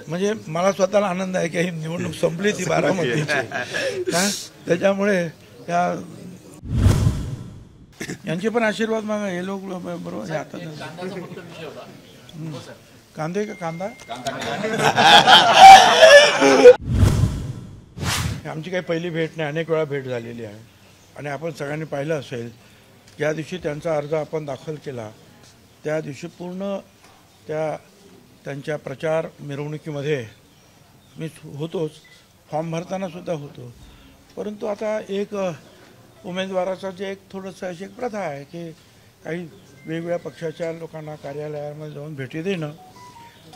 म्हणजे मला स्वतःला आनंद आहे की ही निवडणूक संपली ती बारामतीची त्याच्यामुळे त्या यांचे पण आशीर्वाद मागा हे लोक बरोबर हे आता कांदे का कांदा आमची काही पहिली भेट नाही, अनेक वेळा भेट झालेली आहे आणि आपण सगळ्यांनी पाहिलं असेल ज्या दिवशी त्यांचा अर्ज आपण दाखल केला त्या दिवशी पूर्ण त्यांच्या प्रचार मिरवणुकीमध्ये मी होतोच, फॉर्म भरताना सुद्धा होतो. परंतु आता एक उमेदवाराचा जे एक थोडंसं अशी एक प्रथा आहे की काही वेगवेगळ्या पक्षाच्या लोकांना कार्यालयामध्ये जाऊन भेटी देणं,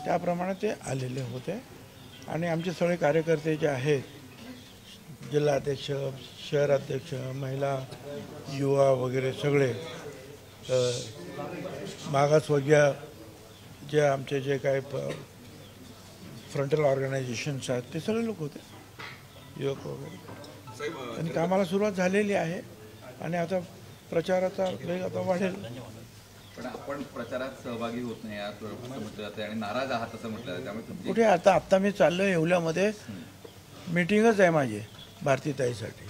त्याप्रमाणे ते आलेले होते आणि आमचे सगळे कार्यकर्ते जे आहेत, जिल्हाध्यक्ष, शहराध्यक्ष, महिला, युवा वगैरे सगळे मागासवर्गीय जे आमचे जे काही फ्रंटल ऑर्गनायझेशन्स आहेत ते सगळे लोक होते, युवक वगैरे. आणि कामाला सुरुवात झालेली आहे आणि आता प्रचाराचा वेग आता वाढेल. पण आपण प्रचारात सहभागी होत नाही असं म्हटलं जातं आणि नाराज आहात असं म्हटलं जातं, त्यामुळे कुठे आता मी चाललो येवल्यामध्ये, मीटिंगच आहे माझी भारतीताईसाठी.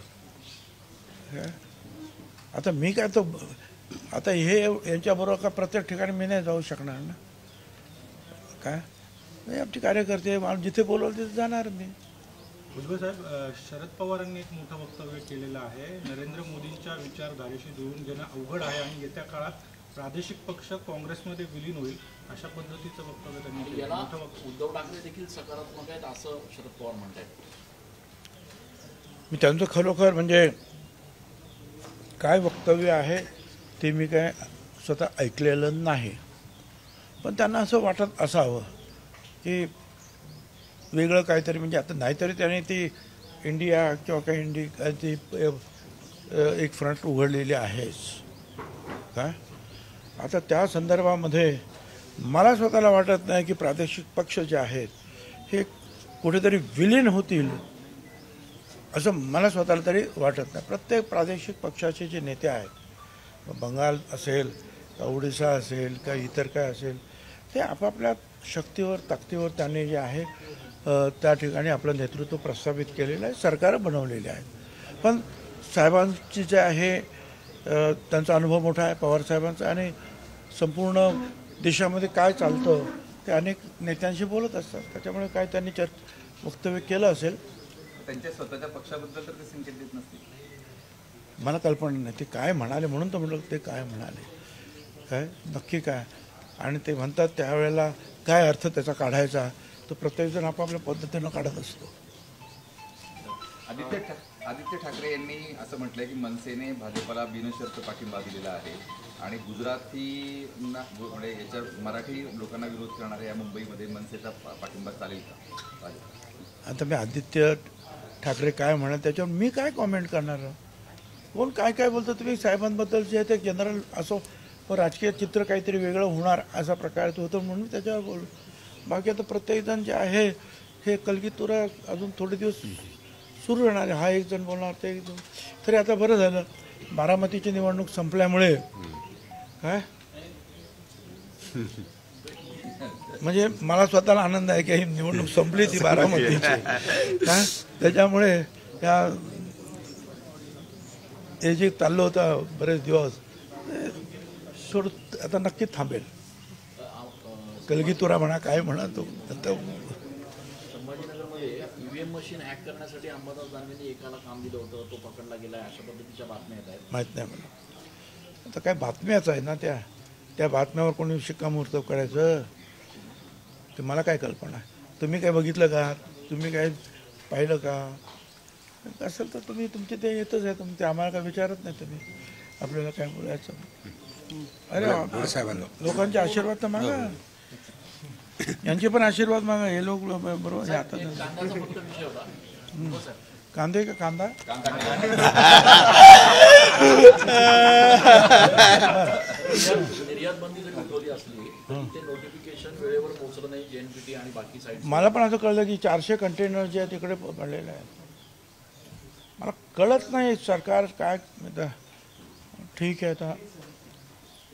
आता मी काय तो आता हे यांच्याबरोबर का प्रत्येक ठिकाणी मी नाही जाऊ शकणार ना. काय नाही, आमचे कार्यकर्ते जिथे बोलवलं तिथे जाणार मी. भुजबळ साहेब, शरद पवारांनी एक मोठं वक्तव्य केलेलं आहे, नरेंद्र मोदींच्या विचारधारेशी जुळून घेणं अवघड आहे आणि येत्या काळात प्रादेशिक पक्ष काँग्रेसमध्ये विलीन होईल, अशा पद्धतीचं वक्तव्य त्यांनी केलं. उद्धव ठाकरे देखील सकारात्मक आहेत असं शरद पवार म्हणतात. मी त्यांचं खरोखर म्हणजे काय वक्तव्य आहे ते मी काय स्वतः ऐकलेलं नाही, पण त्यांना असं वाटत असावं की वेगळं काहीतरी, म्हणजे आता नाहीतरी त्याने ती इंडिया किंवा काही ती एक फ्रंट उघडलेली आहेच काय. आता त्या संदर्भामध्ये मला स्वतःला वाटत नाही की प्रादेशिक पक्ष जे आहेत हे कुठेतरी विलीन होतील असं मला स्वतःला तरी वाटत नाही. प्रत्येक प्रादेशिक पक्षाचे जे नेते आहेत, बंगाल असेल का ओडिशा असेल का इतर काय असेल, ते आपापल्या शक्तीवर ताकदीवर त्यांनी जे आहे त्या ठिकाणी आपलं नेतृत्व प्रस्थापित केलेलं आहे, सरकारं बनवलेली आहेत. पण साहेबांची जे आहे त्यांचा अनुभव मोठा आहे पवारसाहेबांचा, आणि संपूर्ण देशामध्ये काय चालतं ते अनेक नेत्यांशी बोलत असतात. त्याच्यामुळे काय त्यांनी वक्तव्य केलं असेल, त्यांच्या स्वतःच्या पक्षाबद्दल तर ते संकेत देत नसतील, मला कल्पना नाही ते काय म्हणाले. म्हणून तर म्हटलं ते काय म्हणाले, काय नक्की काय, आणि ते म्हणतात त्यावेळेला काय अर्थ त्याचा काढायचा तो प्रत्येकजण आपापल्या पद्धतीनं काढत असतो. आदित्य ठाकरे यांनी असं म्हटलंय की मनसेने भाजपला बिनशर्त पाठिंबा दिलेला आहे आणि गुजरातींना म्हणजे याच्या मराठी लोकांना विरोध करणाऱ्या या मुंबईमध्ये मनसेचा पाठिंबा चालेल का? आता मी आदित्य ठाकरे काय म्हणत त्याच्यावर मी काय कॉमेंट करणार, कोण काय काय बोलतो. तुम्ही साहेबांबद्दल जे आहे ते जनरल असो, राजकीय चित्र काहीतरी वेगळं होणार असा प्रकार तो होतो म्हणून त्याच्यावर बोल. बाकी आता प्रत्येकजण जे आहे हे कलगीतुरा अजून थोडे दिवस सुरू राहणार आहे. हा एक जण बोलणार, ते एक जण. तरी आता बरं झालं बारामतीची निवडणूक संपल्यामुळे काय म्हणजे मला स्वतःला आनंद आहे की ही निवडणूक संपली ती बारामतीची त्याच्यामुळे हे जे चाललं होतं बरेच दिवस थोडं आता नक्की थांबेल. कलगीतुरा म्हणा काय म्हणा तो आता. संभाजीनगरमध्ये ईव्हीएम मशीन हॅक करण्यासाठी अंबादास दानवेंनी एकाला काम दिलं होतं, तो पकडला गेला, अशा पद्धतीच्या बातम्या येत आहेत. माहीत नाही मला, आता काय बातम्याच आहे ना, त्या बातम्यावर कोणी शिक्कामोर्तब करायचं ते मला काय कल्पना. तुम्ही काय बघितलं का, तुम्ही काय पाहिलं का, असेल तर तुम्ही तुमचे ते येतच आहे, तुम्ही ते आम्हाला काय विचारत नाही तुम्ही आपल्याला काय बोलायचं. अरे लोकांचे आशीर्वाद तर मागा, यांचे पण आशीर्वाद मागा, हे लोक बरोबर आता कांदे का कांदा निर्यात बंदी जरी उठवली असली ते नोटिफिकेशन वेळेवर पोहोचलं नाही जेएनपीटी आणि बाकी साईड. मला पण असं कळलं की 400 कंटेनर जे आहे तिकडे पडलेले आहेत. मला कळत नाही सरकार काय ठीक आहे आता,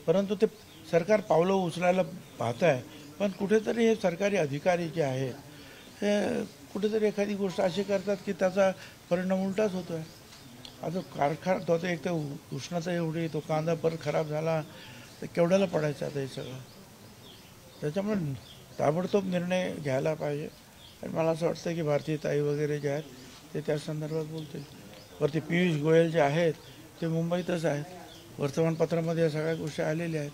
परंतु ते सरकार पावलं उचलायला पाहत आहे, पण कुठेतरी हे सरकारी अधिकारी जे आहेत हे कुठेतरी एखादी गोष्ट अशी करतात की त्याचा परिणाम उलटाच होतो आहे. आता कारखाना तो आता एक तर उष्णता एवढी, तो कांदा परत खराब झाला तर केवढ्याला पडायचं आता हे सगळं. त्याच्यामुळे ताबडतोब निर्णय घ्यायला पाहिजे. आणि मला असं वाटतं की भारतीय ताई वगैरे जे आहेत ते त्या संदर्भात बोलतील. वरती पियुष गोयल जे आहेत ते मुंबईतच आहेत, वर्तमानपत्रामध्ये या सगळ्या गोष्टी आलेल्या आहेत.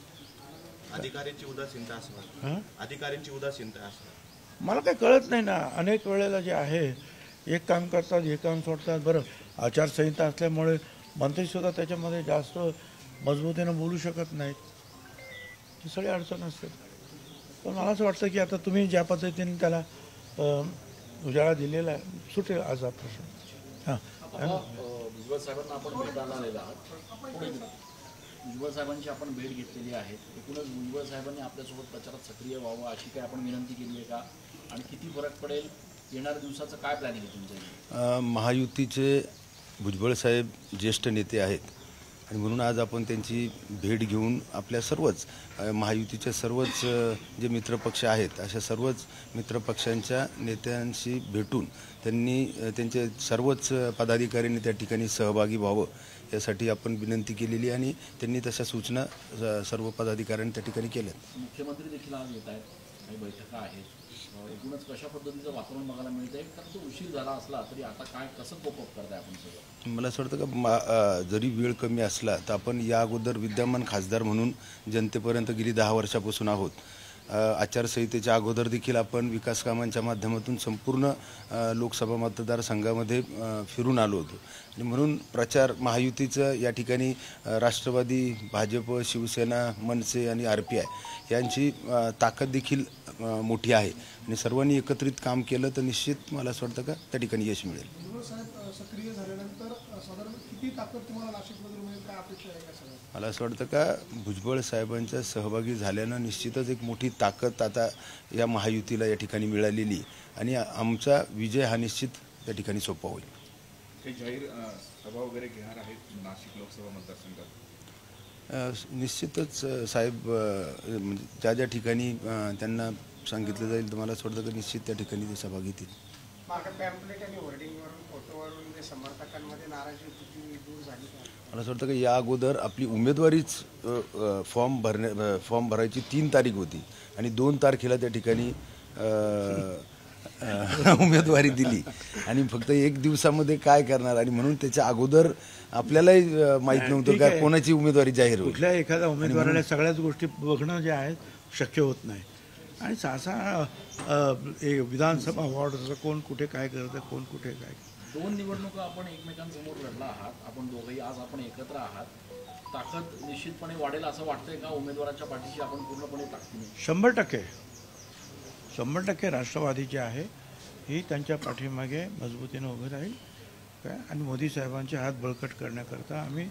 अधिकाऱ्यांची उदासीनता असणार, हां, अधिकाऱ्यांची उदासीनता असणार. मला काही कळत नाही ना. अनेक वेळेला जे आहे एक काम करतात, हे काम सोडतात. बरं, आचारसंहिता असल्यामुळे मंत्रीसुद्धा त्याच्यामध्ये जास्त मजबूतीनं बोलू शकत नाहीत. ही सगळी अडचण असते. पण मला असं वाटतं की आता तुम्ही ज्या पद्धतीने त्याला उजाळा दिलेला आहे, सुटेल आज हा प्रश्न. हां, भुजबळ साहेबांना आपण भेटायला आलेला आहात. भुजबळ साहेबांची आपण भेट घेतलेली आहे. एकूणच भुजबळ साहेबांनी आपल्यासोबत प्रचारात सक्रिय व्हावं अशी काय आपण विनंती केली आहे का, आणि किती फरक पडेल, येणाऱ्या दिवसाचं काय प्लॅनिंग आहे तुमचं? महायुतीचे भुजबळ साहेब ज्येष्ठ नेते आहेत आणि म्हणून आज आपण त्यांची भेट घेऊन आपल्या सर्वच महायुतीच्या सर्वच जे मित्रपक्ष आहेत अशा सर्वच मित्रपक्षांच्या नेत्यांशी भेटून त्यांनी त्यांचे सर्वच पदाधिकाऱ्यांनी त्या ठिकाणी सहभागी व्हावं यासाठी आपण विनंती केलेली आणि त्यांनी तशा सूचना सर्व पदाधिकाऱ्यांनी त्या ठिकाणी केल्यात. मुख्यमंत्री देखील आज येत आहेत, काही बैठका आहेत. एकूणच कशा पद्धतीचं वातावरण बघायला मिळतंय, कारण तो उशीर झाला असला तरी आता काय कसं कोपअप करताय आपण सगळं? मला असं वाटतं का जरी वेळ कमी असला तर आपण या अगोदर विद्यमान खासदार म्हणून जनतेपर्यंत गेली 10 वर्षापासून आहोत. आचारसंहितेच्या अगोदर देखील आपण विकास कामांच्या माध्यमातून संपूर्ण लोकसभा मतदारसंघामध्ये फिरून आलो होतो आणि म्हणून प्रचार महायुतीचं या ठिकाणी राष्ट्रवादी, भाजप, शिवसेना, मनसे आणि RPI यांची ताकद देखील मोठी आहे आणि सर्वांनी एकत्रित काम केलं तर निश्चित मला असं वाटतं का त्या ठिकाणी यश मिळेल. सक्रिय झाल्यानंतर साधारण किती ताकद तुम्हाला नाशिकमध्ये मिळेल, काय अपेक्षा आहे का सगळं? मला असं वाटतं का भुजबळ साहेबांच्या सहभागी झाल्यानं निश्चितच एक मोठी ताकद आता या महायुतीला या ठिकाणी मिळालेली आणि आमचा विजय हा निश्चित त्या ठिकाणी सोपा होईल. काही जाहीर सभा वगैरे घेणार आहेत नाशिक लोकसभा मतदारसंघात? निश्चितच साहेब म्हणजे ज्या ज्या ठिकाणी त्यांना सांगितलं जाईल तर मला असं वाटतं की निश्चित त्या ठिकाणी ते सभा घेतील. मार्केट पॅम्पलेट आणि होर्डिंगवरून, फोटोवरून जे समर्थकांमध्ये नाराजी होती ती दूर झाली का? मला असं वाटतं की या अगोदर आपली उमेदवारीच फॉर्म भरायची 3 तारीख होती आणि 2 तारखेला त्या ठिकाणी उमेदवारी दिली आणि फक्त 1 दिवसामध्ये काय करणार आणि म्हणून त्याच्या अगोदर आपल्यालाही माहीत नव्हतं का कोणाची उमेदवारी जाहीर होईल. कुठल्या एखाद्या उमेदवाराला सगळ्याच गोष्टी बघणं जे आहे शक्य होत नाही. आणि सहसा विधानसभा वॉर्ड कोण कुठे काय करतं, कोण कुठे काय. 2 निवडणुका आपण एकमेकांसमोर लढला आहात, आपण दोघंही आज आपण एकत्र आहात. ताकद निश्चितपणे वाढेल असं वाटतंय का? उमेदवाराच्या पाठीशी आपण पूर्णपणे ताकदीने? 100% राष्ट्रवादी जे आहे ही त्यांच्या पाठीमागे मजबूतीनं उभे राहील काय. आणि मोदी साहेबांचे हात बळकट करण्याकरता आम्ही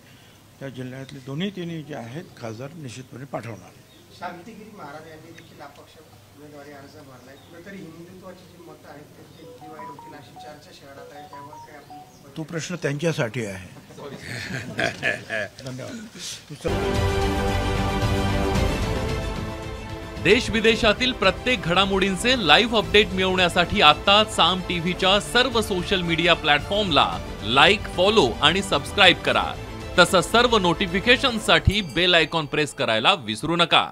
त्या जिल्ह्यातले तिन्ही जे आहेत खासदार निश्चितपणे पाठवणार. शांतिगिरी महाराज यांनी देखील अपक्ष उमेदवारी अर्ज भरलाय. कुठेतरी हिंदुत्वाची जी मतं आहेत ते डिवाइड होतील अशी चर्चा शहरात आहे, त्यावर काय आपण? तो प्रश्न त्यांच्यासाठी आहे. धन्यवाद. देश विदेशातील प्रत्येक घडामोडींचे लाईव्ह अपडेट मिळवण्यासाठी आता साम टीव्हीच्या सर्व सोशल मीडिया प्लॅटफॉर्मला लाईक, फॉलो आणि सबस्क्राईब करा. तसंच सर्व नोटिफिकेशनसाठी बेल आयकॉन प्रेस करायला विसरू नका.